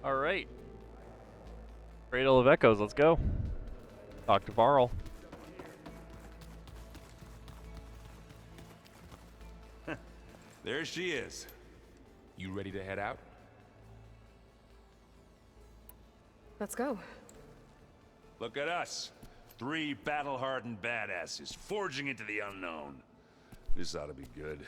All right. Cradle of Echoes, let's go. Talk to Varl. There she is. You ready to head out? Let's go. Look at us. 3 battle-hardened badasses forging into the unknown. This ought to be good.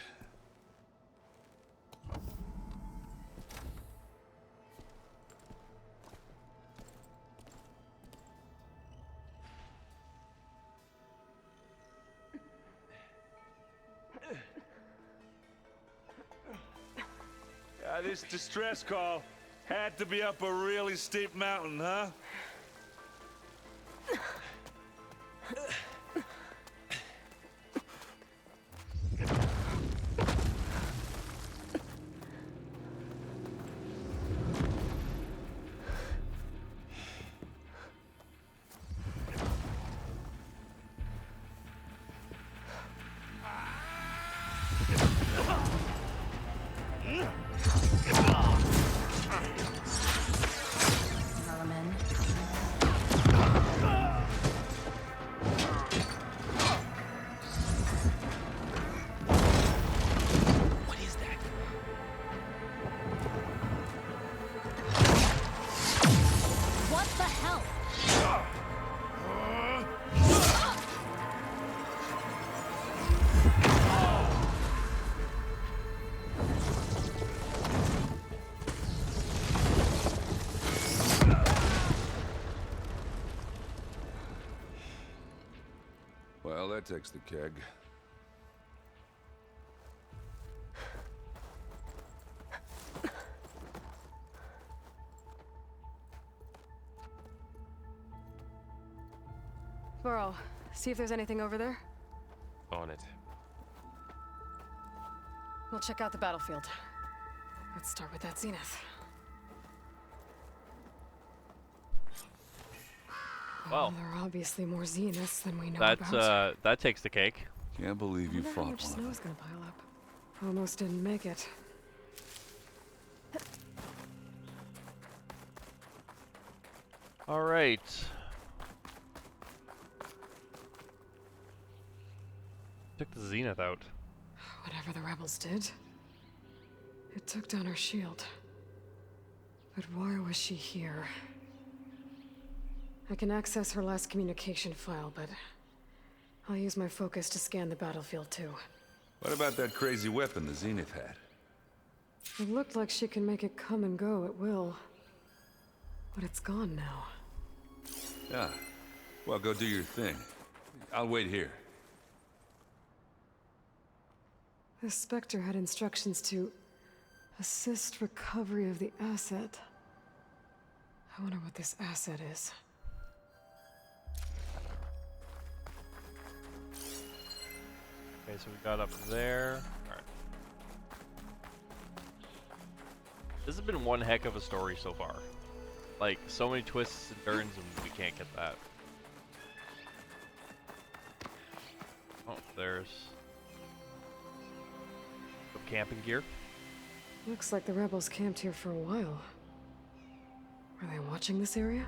This distress call had to be up a really steep mountain, huh? Well, that takes the keg. Varl, see if there's anything over there. On it. We'll check out the battlefield. Let's start with that Zenith. Well, there are obviously more Zeniths than we know about. That takes the cake. Can't believe you fought How one much of snow them. is gonna pile up? Almost didn't make it. All right. Took the Zenith out. Whatever the rebels did, it took down her shield. But why was she here? I can access her last communication file, but I'll use my focus to scan the battlefield too. What about that crazy weapon the Zenith had? It looked like she can make it come and go at will. But it's gone now. Yeah. Well, go do your thing. I'll wait here. The Spectre had instructions to assist recovery of the asset. I wonder what this asset is. Okay, so we got up there. All right. This has been one heck of a story so far. Like, so many twists and turns, and we can't get that. Oh, there's some camping gear. Looks like the rebels camped here for a while. Are they watching this area?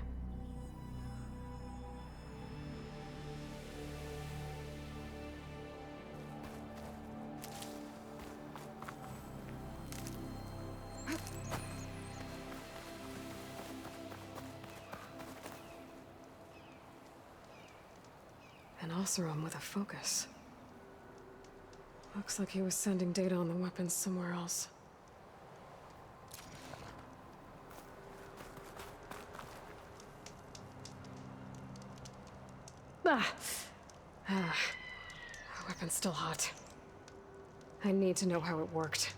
An Oseram with a focus. Looks like he was sending data on the weapons somewhere else. The weapon's still hot. I need to know how it worked.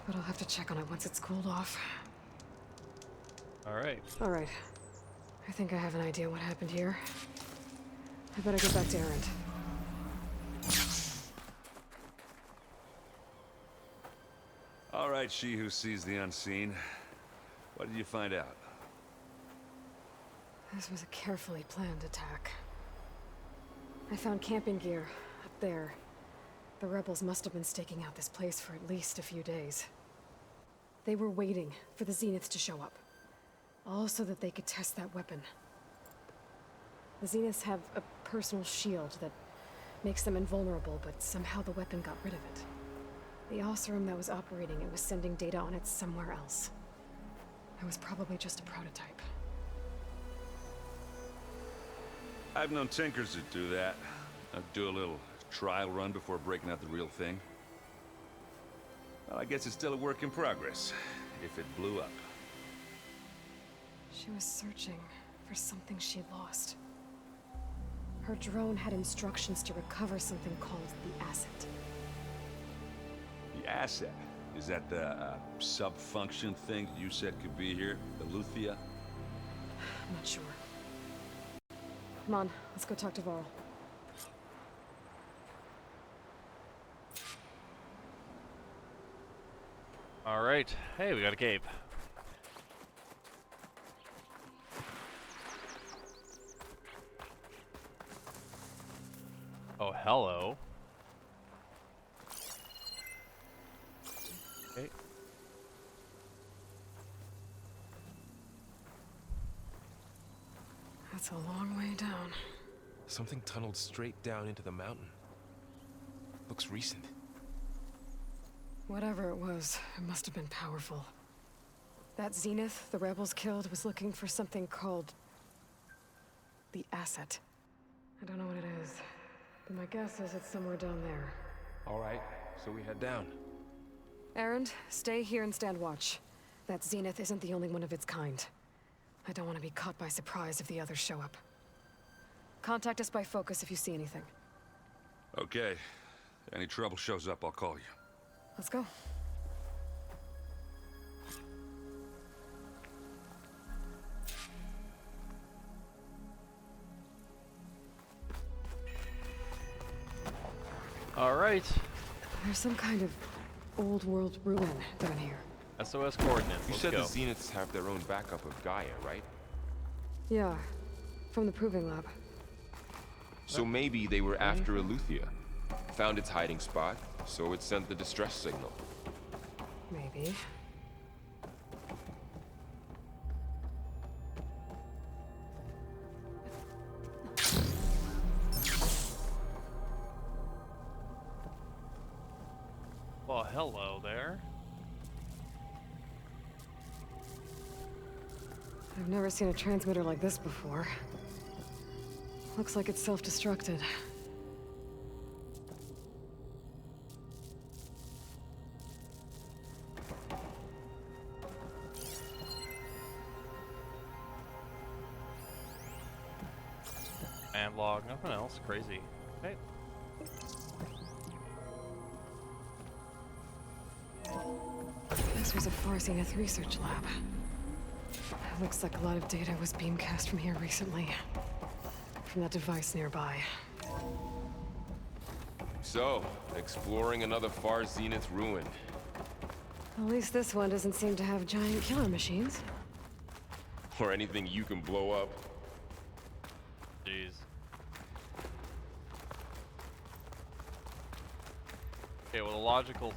But I'll have to check on it once it's cooled off. All right. Alright. I think I have an idea what happened here. I better get back to Erend. All right, she who sees the unseen. What did you find out? This was a carefully planned attack. I found camping gear up there. The rebels must have been staking out this place for at least a few days. They were waiting for the Zeniths to show up. All so that they could test that weapon. The Zeniths have a personal shield that makes them invulnerable, but somehow the weapon got rid of it. The Asylum that was operating it was sending data on it somewhere else. It was probably just a prototype. I've known tinkers that do that. I'd do a little trial run before breaking out the real thing. Well, I guess it's still a work in progress, if it blew up. She was searching for something she'd lost. Her drone had instructions to recover something called the asset. The asset? Is that the sub-function thing you said could be here? The Luthia? I'm not sure. Come on, let's go talk to Varl. All right. Hey, we got a cape. Oh, hello. Okay. That's a long way down. Something tunneled straight down into the mountain. Looks recent. Whatever it was, it must have been powerful. That Zenith the rebels killed was looking for something called the asset. I don't know what it is, but my guess is it's somewhere down there. All right, so we head down. Erend, stay here and stand watch. That Zenith isn't the only one of its kind. I don't want to be caught by surprise if the others show up. Contact us by focus if you see anything. Okay. Any trouble shows up, I'll call you. Let's go. All right. There's some kind of old world ruin down here. SOS coordinates. You Let's said go. the Zeniths have their own backup of Gaia, right? Yeah, from the proving lab. So maybe they were after Eleuthia. Found its hiding spot, so it sent the distress signal. Maybe. Well, hello there. I've never seen a transmitter like this before. Looks like it's self-destructed. And log, nothing else crazy. Okay. This was a Far Zenith research lab. It looks like a lot of data was beamcast from here recently. From that device nearby. So, exploring another Far Zenith ruin. At least this one doesn't seem to have giant killer machines. Or anything you can blow up. Jeez. Okay, well, logically,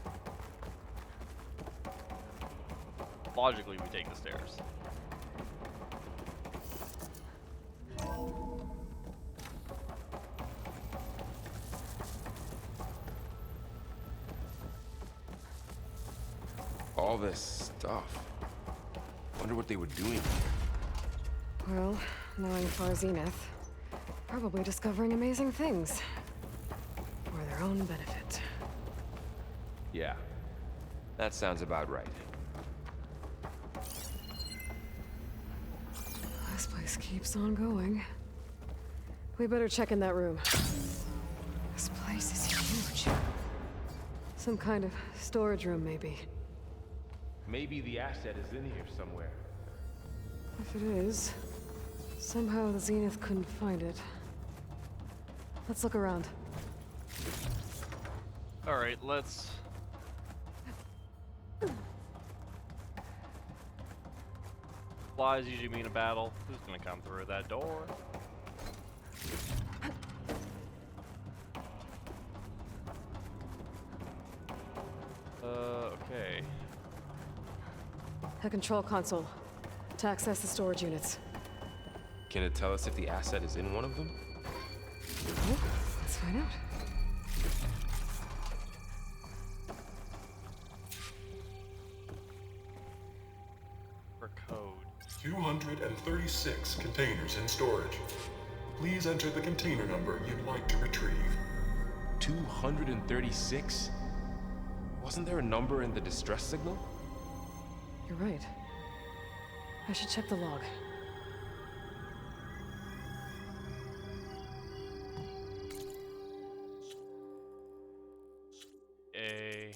we take the stairs. All this stuff. Wonder what they were doing. Well, knowing Far Zenith, probably discovering amazing things. For their own benefit. Yeah, that sounds about right. This place keeps on going. We better check in that room. This place is huge. Some kind of storage room, maybe. Maybe the asset is in here somewhere. If it is, somehow the Zenith couldn't find it. Let's look around. All right, let's. Flies usually mean a battle. Who's gonna come through that door? Okay. A control console to access the storage units. Can it tell us if the asset is in one of them? Oh, let's find out. For code. 236 containers in storage. Please enter the container number you'd like to retrieve. 236? Wasn't there a number in the distress signal? You're right. I should check the log. A.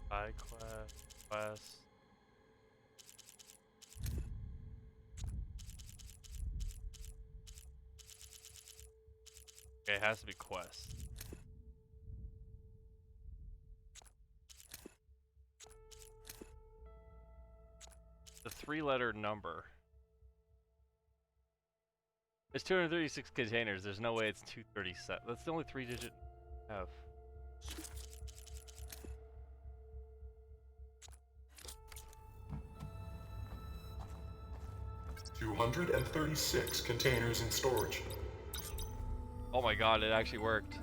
Side quest. Okay, it has to be quest. The 3-letter number. It's 236 containers. There's no way it's 237. That's the only 3-digit I have. 236 containers in storage. Oh my god, it actually worked.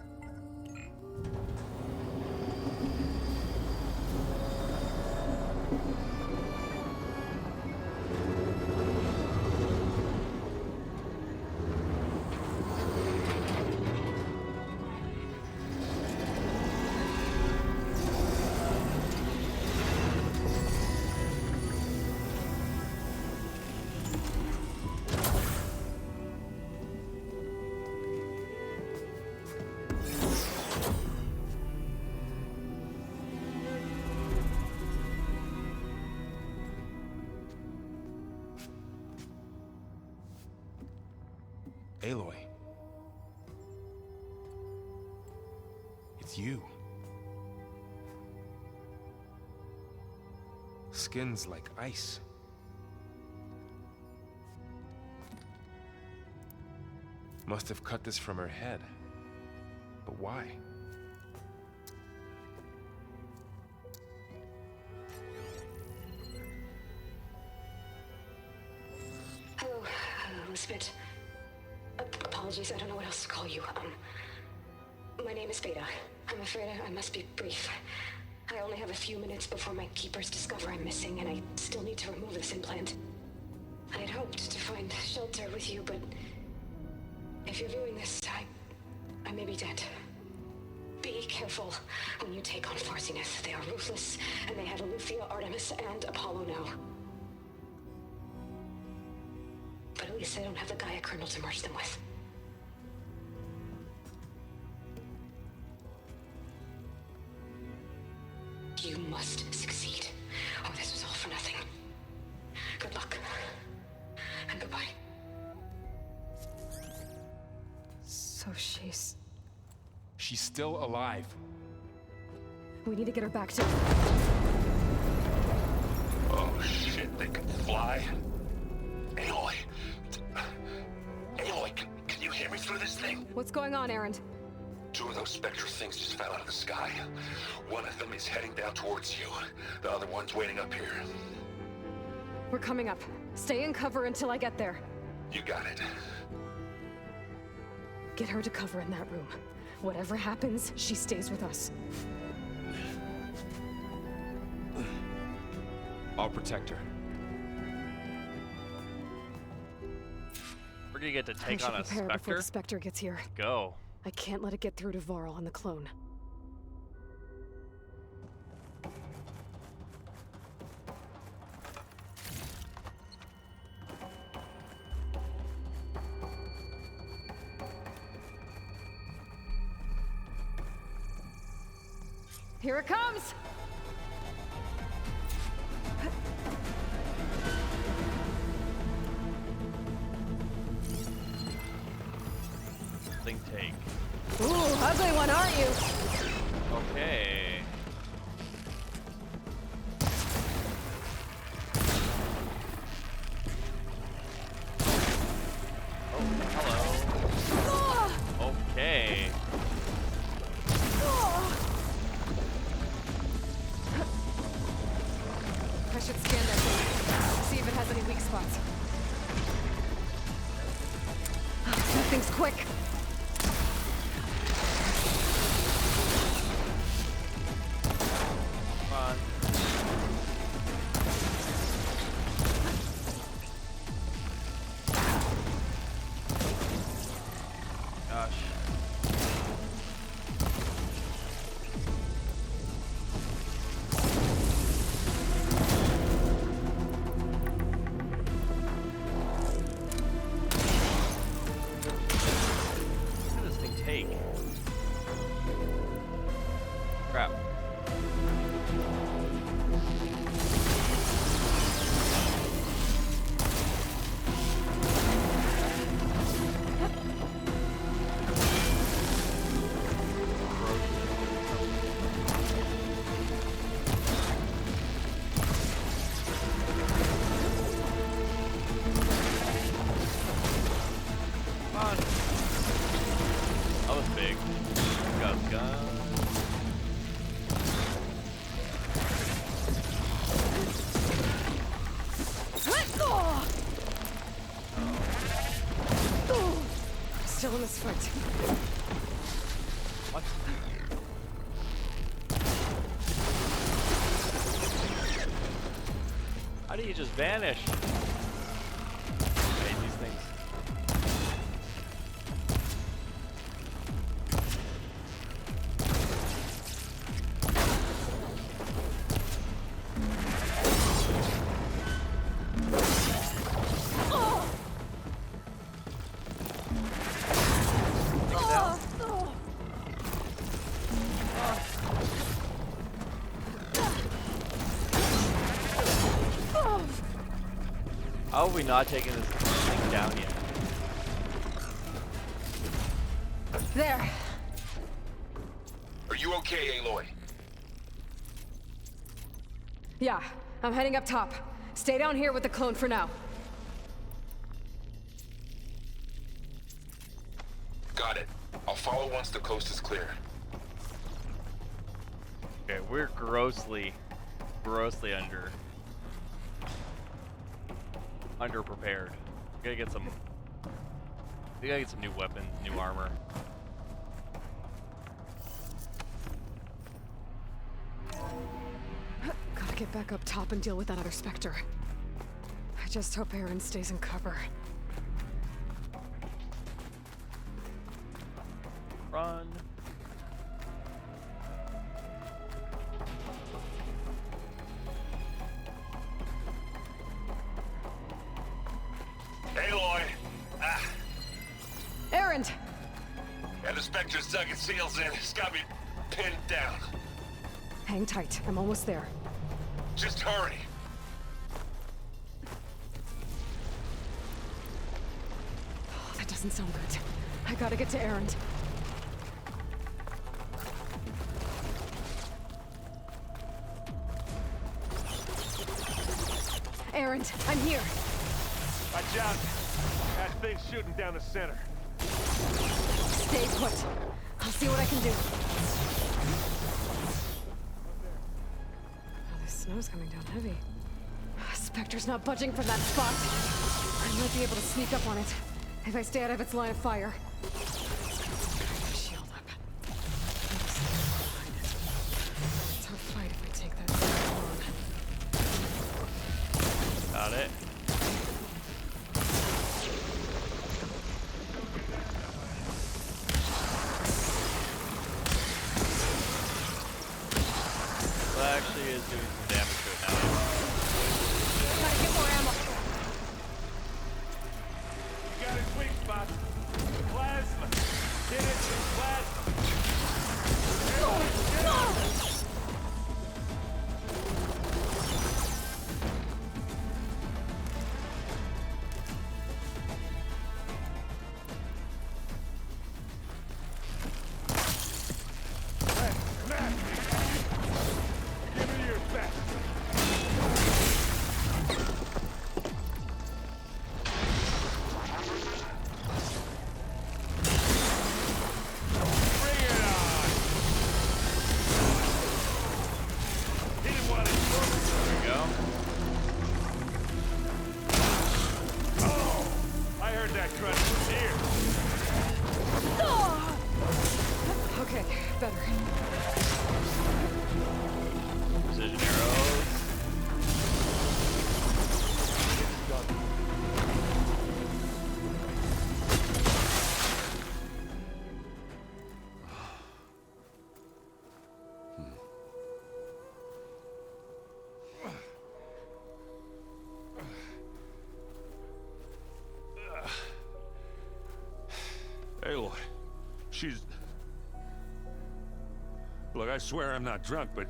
Aloy. It's you. Skin's like ice. Must have cut this from her head. But why? Hello, Elizabeth. Apologies, I don't know what else to call you. My name is Beta. I'm afraid I must be brief. I only have a few minutes before my keepers discover I'm missing, and I still need to remove this implant. I had hoped to find shelter with you, but if you're viewing this, I may be dead. Be careful when you take on Far Zenith. They are ruthless, and they have Aletheia, Artemis, and Apollo now. But at least they don't have the Gaia kernel to merge them with. You must succeed, or this was all for nothing. Good luck. And goodbye. So she's... She's still alive. We need to get her back to... Oh shit, they can fly? Aloy. Aloy, can you hear me through this thing? What's going on, Erend? Two of those spectral things just fell out of the sky. One of them is heading down towards you. The other one's waiting up here. We're coming up. Stay in cover until I get there. You got it. Get her to cover in that room. Whatever happens, she stays with us. I'll protect her. We're gonna get to I take should on a prepare before Spectre? the Spectre gets here. Go. I can't let it get through to Varl and the clone. Here it comes! thing take? Ooh, ugly one, aren't you? Okay. Oh, hello. Okay. I should scan that thing. See if it has any weak spots. That thing's quick. Come on. Gosh. What does this thing take? Crap. Come on. That was big. Got a gun. Still in this fight. What? How do you just vanish? I hate these things. How have we not taken this thing down yet? There. Are you okay, Aloy? Yeah, I'm heading up top. Stay down here with the clone for now. Got it. I'll follow once the coast is clear. Okay, we're grossly underprepared. We gotta get some new weapons, new armor. Gotta get back up top and deal with that other Spectre. I just hope Aaron stays in cover. Run. Aloy! Aaron! Yeah, the Spectre's dug its heels in. It's got me pinned down. Hang tight, I'm almost there. Just hurry. Oh, that doesn't sound good. I gotta get to Aaron. Aaron, I'm here. Watch out! That thing's shooting down the center. Stay put. I'll see what I can do. Oh, the snow's coming down heavy. Spectre's not budging from that spot. I might be able to sneak up on it if I stay out of its line of fire. Shield up. Tough fight if I take that thing on. Got it. Well, actually is doing some damage to it now. Gotta get more ammo. You got his weak spot. Plasma. Get it with plasma. heard that crunch from here. Okay, better. Precision arrows. Aloy, she's... Look, I swear I'm not drunk, but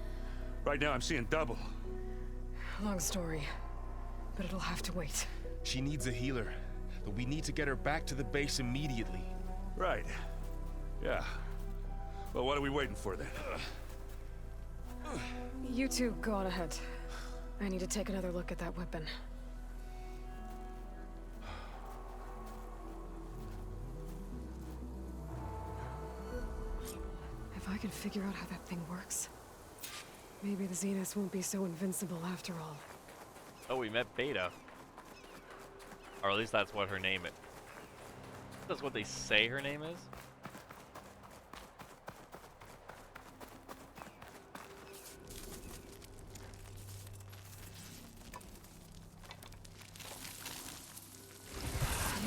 right now I'm seeing double. Long story, but it'll have to wait. She needs a healer, but we need to get her back to the base immediately. Right. Yeah. Well, what are we waiting for then? You two go on ahead. I need to take another look at that weapon. If I can figure out how that thing works, maybe the Zeniths won't be so invincible after all. Oh, we met Beta. Or at least that's what her name is. That's what they say her name is?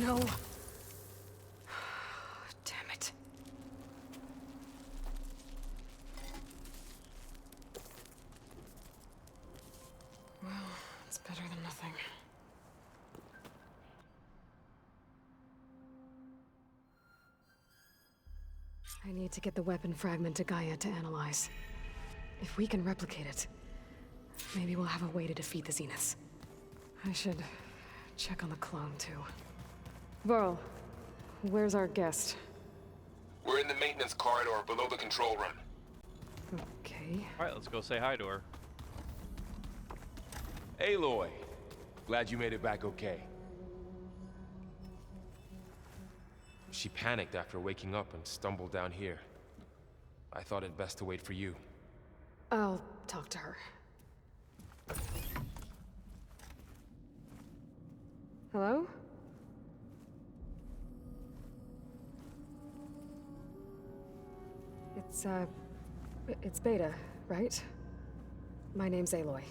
No. Damn it. Well, it's better than nothing. I need to get the weapon fragment to Gaia to analyze. If we can replicate it, maybe we'll have a way to defeat the Zeniths. I should check on the clone, too. Varl, where's our guest? We're in the maintenance corridor below the control room. Okay. Alright, let's go say hi to her. Aloy, glad you made it back okay. She panicked after waking up and stumbled down here. I thought it best to wait for you. I'll talk to her. Hello? It's Beta, right? My name's Aloy.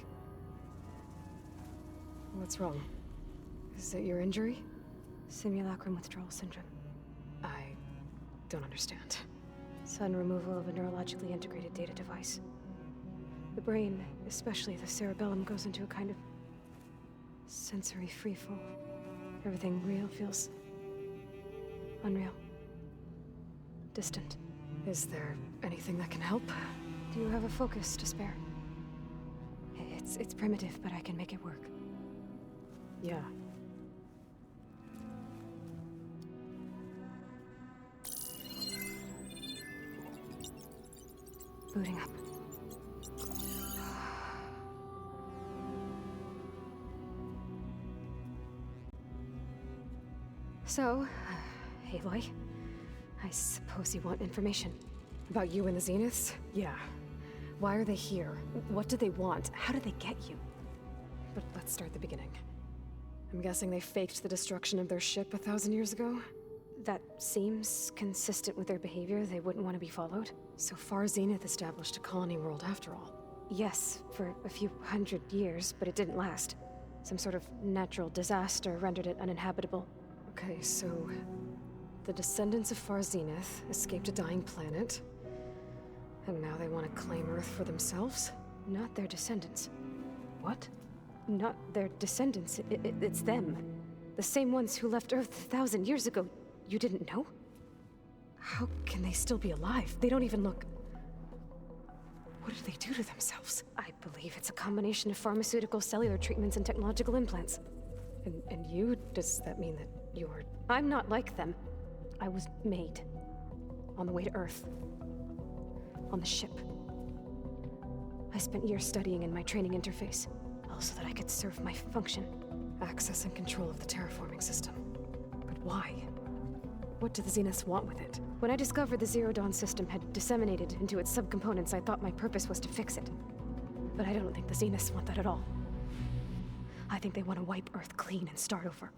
What's wrong? Is it your injury? Simulacrum withdrawal syndrome. I don't understand. Sudden removal of a neurologically integrated data device. The brain, especially the cerebellum, goes into a kind of sensory freefall. Everything real feels unreal. Distant. Is there anything that can help? Do you have a focus to spare? It's primitive, but I can make it work. Yeah. Booting up. So, Aloy, I suppose you want information. About you and the Zeniths? Yeah. Why are they here? What do they want? How did they get you? But let's start the beginning. I'm guessing they faked the destruction of their ship 1,000 years ago? That seems consistent with their behavior. They wouldn't want to be followed. So far, Zenith established a colony world after all. Yes, for a few hundred years, but it didn't last. Some sort of natural disaster rendered it uninhabitable. Okay, so the descendants of Far Zenith escaped a dying planet, and now they want to claim Earth for themselves? Not their descendants. What? Not their descendants. It's them. The same ones who left Earth 1,000 years ago. You didn't know? How can they still be alive? They don't even look... What did they do to themselves? I believe it's a combination of pharmaceutical, cellular treatments, and technological implants. And you? Does that mean that you're... I'm not like them. I was made. On the way to Earth. On the ship. I spent years studying in my training interface, all so that I could serve my function. Access and control of the terraforming system. But why? What do the Zeniths want with it? When I discovered the Zero Dawn system had disseminated into its subcomponents, I thought my purpose was to fix it. But I don't think the Zeniths want that at all. I think they want to wipe Earth clean and start over.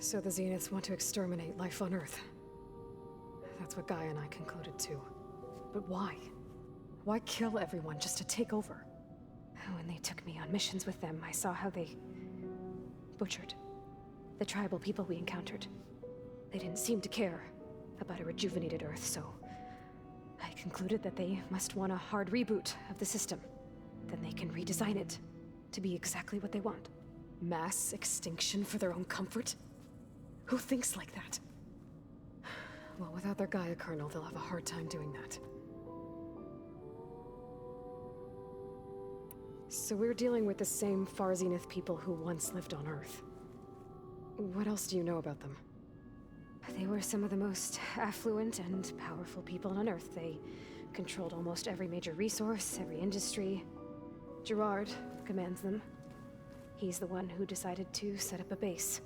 So the Zeniths want to exterminate life on Earth. That's what Gaia and I concluded too. But why? Why kill everyone just to take over? When they took me on missions with them, I saw how they butchered the tribal people we encountered. They didn't seem to care about a rejuvenated Earth, so I concluded that they must want a hard reboot of the system. Then they can redesign it to be exactly what they want. Mass extinction for their own comfort? Who thinks like that? Well, without their Gaia kernel, they'll have a hard time doing that. So we're dealing with the same Far Zenith people who once lived on Earth. What else do you know about them? They were some of the most affluent and powerful people on Earth. They controlled almost every major resource, every industry. Gerard commands them. He's the one who decided to set up a base.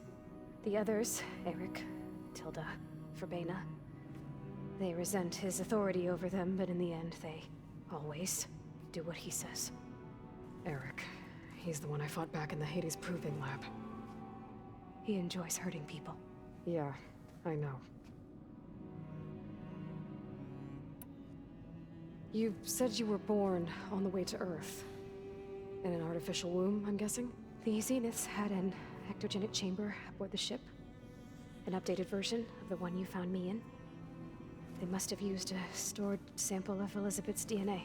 The others, Eric, Tilda, Verbena, they resent his authority over them, but in the end, they always do what he says. Eric. He's the one I fought back in the Hades Proving Lab. He enjoys hurting people. Yeah, I know. You said you were born on the way to Earth. In an artificial womb, I'm guessing? The Zeniths had an ectogenic chamber aboard the ship. An updated version of the one you found me in. They must have used a stored sample of Elizabeth's DNA.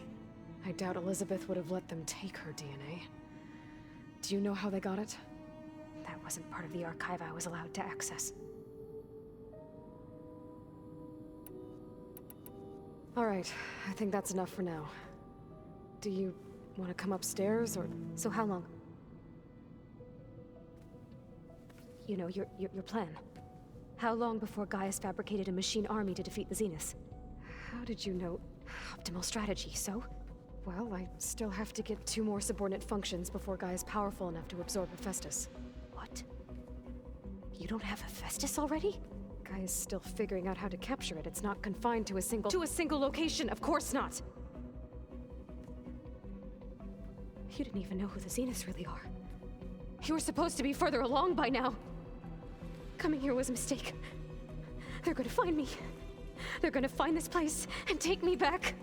I doubt Elizabeth would have let them take her DNA. Do you know how they got it? That wasn't part of the archive I was allowed to access. All right, I think that's enough for now. Do you want to come upstairs, or... So how long? You know, your plan. How long before Gaia's fabricated a machine army to defeat the Zeniths? How did you know? Optimal strategy, so? Well, I still have to get 2 more subordinate functions before Gaia's powerful enough to absorb Hephaestus. What? You don't have Hephaestus already? Gaia's still figuring out how to capture it. It's not confined to a single... To a single location, of course not! You didn't even know who the Zeniths really are. You were supposed to be further along by now! Coming here was a mistake. They're gonna find me. They're gonna find this place and take me back.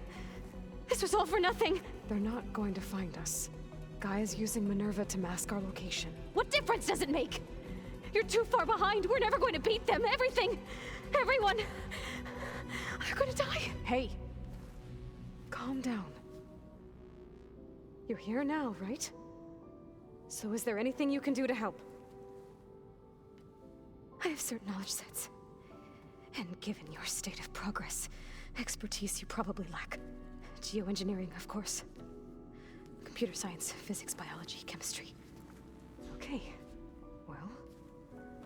This was all for nothing! They're not going to find us. Gaia's using Minerva to mask our location. What difference does it make? You're too far behind. We're never going to beat them. Everything, everyone, are gonna die. Hey, calm down. You're here now, right? So is there anything you can do to help? I have certain knowledge sets. And given your state of progress, expertise you probably lack. Geoengineering, of course. Computer science, physics, biology, chemistry. Okay. Well,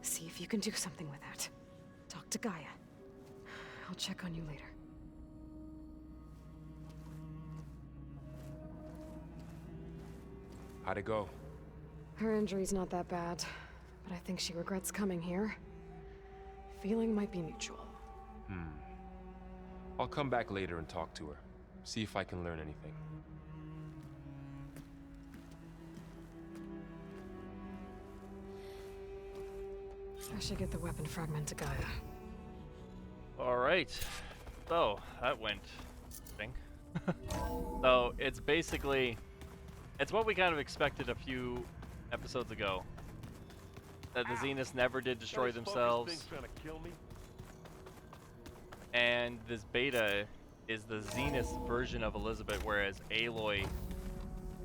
see if you can do something with that. Talk to Gaia. I'll check on you later. How'd it go? Her injury's not that bad, but I think she regrets coming here. Feeling might be mutual. I'll come back later and talk to her. See if I can learn anything. I should get the weapon fragment to Gaia. Alright. So, that went interesting. So, it's basically... It's what we kind of expected a few episodes ago. That the Zeniths never did destroy themselves. And this beta is the Zenith's version of Elizabeth, whereas Aloy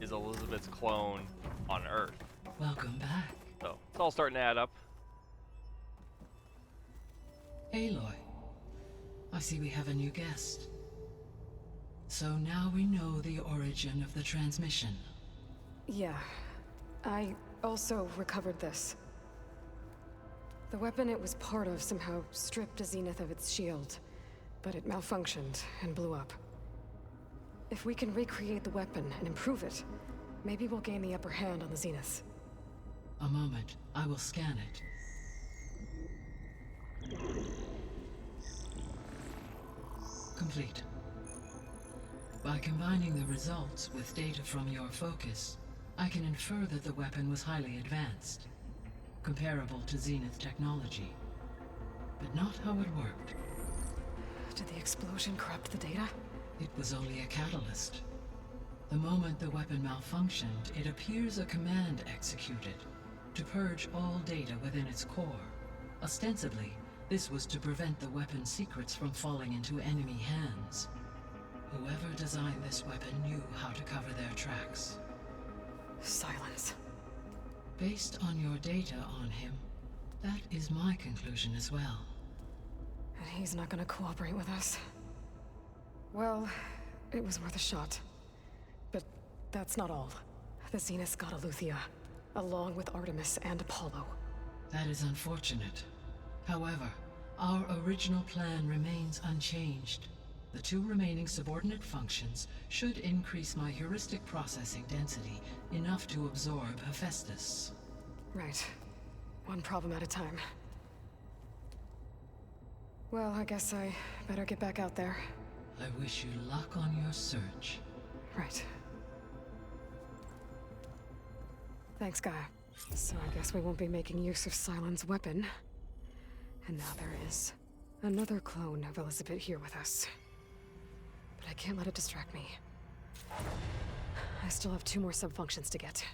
is Elizabeth's clone on Earth. Welcome back. So, it's all starting to add up. Aloy, I see we have a new guest. So now we know the origin of the transmission. Yeah. I also recovered this. The weapon it was part of somehow stripped a Zenith of its shield, but it malfunctioned and blew up. If we can recreate the weapon and improve it, maybe we'll gain the upper hand on the Zeniths. A moment, I will scan it. Complete. By combining the results with data from your focus, I can infer that the weapon was highly advanced. comparable to Zenith technology. But not how it worked. Did the explosion corrupt the data? It was only a catalyst. The moment the weapon malfunctioned, it appears a command executed to purge all data within its core. Ostensibly, this was to prevent the weapon's secrets from falling into enemy hands. Whoever designed this weapon knew how to cover their tracks. Silence. Based on your data on him, that is my conclusion as well. And he's not gonna cooperate with us. Well, it was worth a shot. But that's not all. The Zeniths got Aletheia, along with Artemis and Apollo. That is unfortunate. However, our original plan remains unchanged. The 2 remaining subordinate functions should increase my heuristic processing density enough to absorb Hephaestus. Right. One problem at a time. Well, I guess I better get back out there. I wish you luck on your search. Right. Thanks, Gaia. So I guess we won't be making use of Cylon's weapon. And now there is another clone of Elizabeth here with us. But I can't let it distract me. I still have 2 more subfunctions to get.